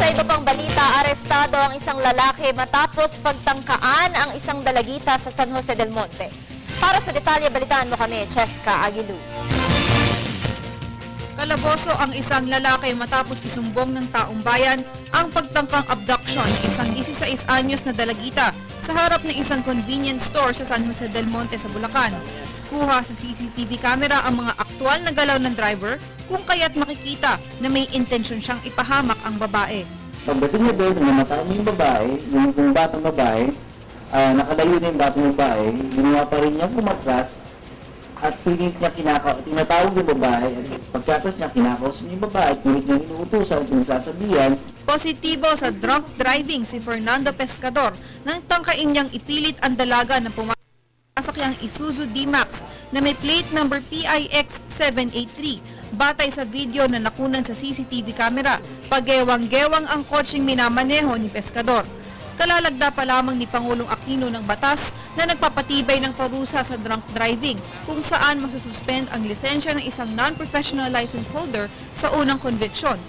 Sa iba pang balita, arestado ang isang lalaki matapos pagtangkaan ang isang dalagita sa San Jose del Monte. Para sa detalye, balitaan mo kami, Cheska Aguiluz. Kalaboso ang isang lalaki matapos isumbong ng taong bayan ang pagtangkang abduction ng isang 16 anyos na dalagita sa harap ng isang convenience store sa San Jose del Monte sa Bulacan. Kuha sa CCTV camera ang mga aktwal na galaw ng driver kung kaya't makikita na may intensyon siyang ipahamak ang babae. Pagdating niya doon, namatay yung babae, yung batang babae, nakalayo na yung batang babae, ginawa pa rin niya pumatras at pilit niya tinatawag yung babae at pagkatas niya kinakausap niya yung babae, pilit niya inuutusan at pinasasabihan. Positibo sa drunk driving si Fernando Pescador nang tangkain niyang ipilit ang dalaga na pumasakyang Isuzu D-Max na may plate number PIX 783. Batay sa video na nakunan sa CCTV camera, pagewang-gewang ang kotseng minamaneho ni Pescador. Kalalagda pa lamang ni Pangulong Aquino ng batas na nagpapatibay ng parusa sa drunk driving kung saan masususpend ang lisensya ng isang non-professional license holder sa unang konviksyon.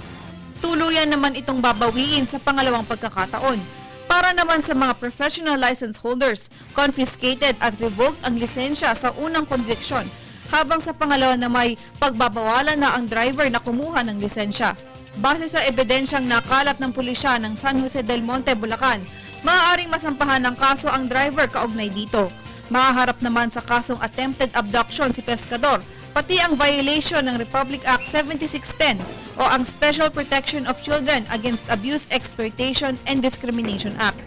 Tuluyan naman itong babawiin sa pangalawang pagkakataon. Para naman sa mga professional license holders, confiscated at revoked ang lisensya sa unang conviction, habang sa pangalawa na may pagbabawalan na ang driver na kumuha ng lisensya. Base sa ebidensyang nakalat ng pulisya ng San Jose del Monte, Bulacan, maaaring masampahan ng kaso ang driver kaugnay dito. Mahaharap naman sa kasong attempted abduction si Pescador, pati ang violation ng Republic Act 7610 o ang Special Protection of Children Against Abuse, Exploitation, and Discrimination Act.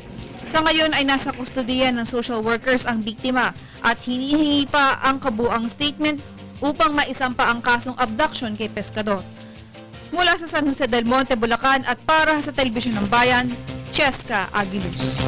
Sa ngayon ay nasa kustodiya ng social workers ang biktima at hinihingi pa ang kabuang statement upang maisampa ang kasong abduction kay Pescador. Mula sa San Jose del Monte, Bulacan at para sa Telebisyon ng Bayan, Cheska Aguiluz.